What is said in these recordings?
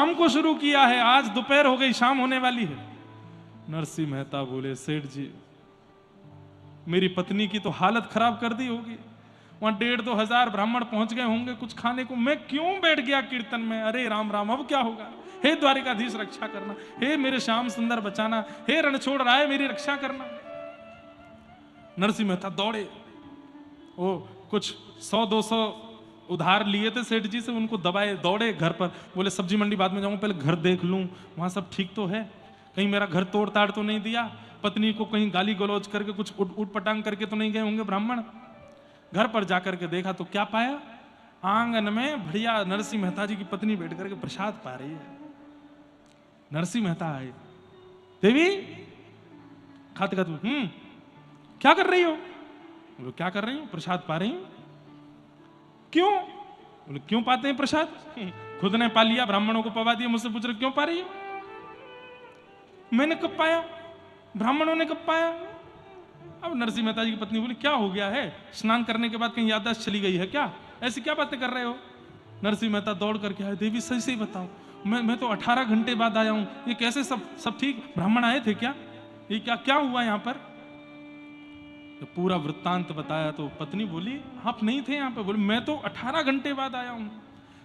शाम को शुरू किया है, आज दोपहर हो गई, शाम होने वाली है। नरसिंह मेहता बोले, सेठ जी मेरी पत्नी की तो हालत खराब कर दी होगी, वहां 1,500-2 हजार ब्राह्मण पहुंच गए होंगे कुछ खाने को, मैं क्यों बैठ गया कीर्तन में। अरे राम राम, अब क्या होगा। हे द्वारिकाधीश रक्षा करना, हे मेरे श्याम सुंदर बचाना, हे रणछोड़ राय मेरी रक्षा करना। नरसिंह मेहता दौड़े, वो कुछ 100-200 उधार लिए थे सेठ जी से, उनको दबाए, दौड़े घर पर। बोले सब्जी मंडी बाद में जाऊं, पहले घर देख लूं वहां सब ठीक तो है, कहीं मेरा घर तोड़ ताड़ तो नहीं दिया, पत्नी को कहीं गाली गलौज करके कुछ उठ पटांग करके तो नहीं गए होंगे ब्राह्मण। घर पर जाकर के देखा तो क्या पाया, आंगन में बढ़िया नरसिंह मेहता जी की पत्नी बैठ करके प्रसाद पा रही है। नरसिंह मेहता आए, देवी खाते खाते क्या कर रही हो। बोले क्या कर रही हूं, प्रसाद पा रही हूं। क्यों। बोले क्यों पाते हैं प्रसाद, खुद ने पा लिया, ब्राह्मणों को पवा दिया, मुझसे पूछ रहे क्यों पा रही हो। मैंने कब पाया, ब्राह्मणों ने कब पाया। अब नरसिंह मेहता जी की पत्नी बोली क्या हो गया है, स्नान करने के बाद कहीं याददाश्त चली गई है क्या, ऐसी क्या बातें कर रहे हो। नरसिंह मेहता दौड़ करके आए, देवी सही सही बताओ, मैं तो 18 घंटे बाद आया हूं, ये कैसे सब ठीक, ब्राह्मण आए थे क्या, ये क्या हुआ यहां पर। तो पूरा वृत्तांत बताया तो पत्नी बोली आप नहीं थे यहां पे। बोले मैं तो 18 घंटे बाद आया हूं,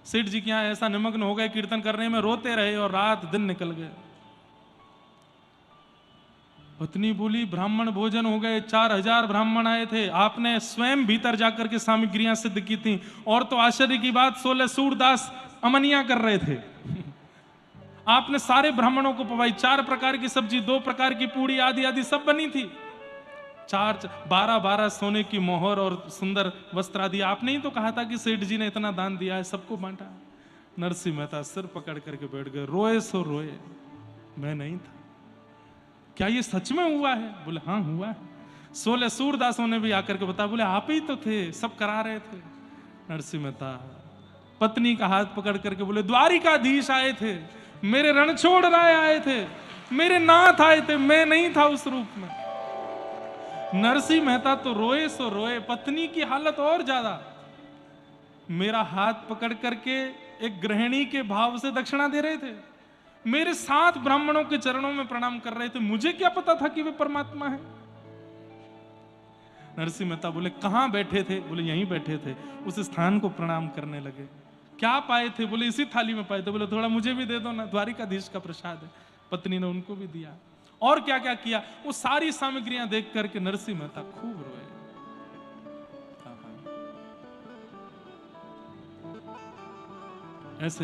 सेठ जी के यहां ऐसा निमग्न हो गए कीर्तन करने में, रोते रहे और रात दिन निकल गए। पत्नी बोली ब्राह्मण भोजन हो गए, 4,000 ब्राह्मण आए थे, आपने स्वयं भीतर जाकर के सामग्रियां सिद्ध की थी, और तो आश्चर्य की बात 16 सूरदास अमनिया कर रहे थे। आपने सारे ब्राह्मणों को पवाई, 4 प्रकार की सब्जी, 2 प्रकार की पूड़ी आदि आदि सब बनी थी, 12 सोने की मोहर और सुंदर वस्त्र आदि। आपने ही तो कहा था कि सेठ जी ने इतना दान दिया है, सबको बांटा। नरसिंह मेहता सिर पकड़ करके बैठ गए, रोए सो रोए, मैं नहीं था, क्या ये सच में हुआ है। बोले हाँ हुआ है। 16 सूरदासों ने भी आकर के बताया, बोले आप ही तो थे, सब करा रहे थे। नरसिंह मेहता पत्नी का हाथ पकड़ करके बोले द्वारिकाधीश आए थे, मेरे रणछोड़ राय आए थे, मेरे नाथ आए थे, मैं नहीं था उस रूप में। नरसिंह मेहता तो रोए सो रोए, पत्नी की हालत और ज्यादा। मेरा हाथ पकड़ करके एक गृहिणी के भाव से दक्षिणा दे रहे थे, मेरे 7 ब्राह्मणों के चरणों में प्रणाम कर रहे थे, मुझे क्या पता था कि वे परमात्मा है। नरसिंह मेहता बोले कहां बैठे थे। बोले यहीं बैठे थे। उस स्थान को प्रणाम करने लगे। क्या पाए थे। बोले इसी थाली में पाए थे। बोले थोड़ा मुझे भी दे दो ना, द्वारिकाधीश का प्रसाद है। पत्नी ने उनको भी दिया। और क्या क्या किया, वो सारी सामग्रियां देख करके नरसिंह मेहता खूब रोए। ऐसे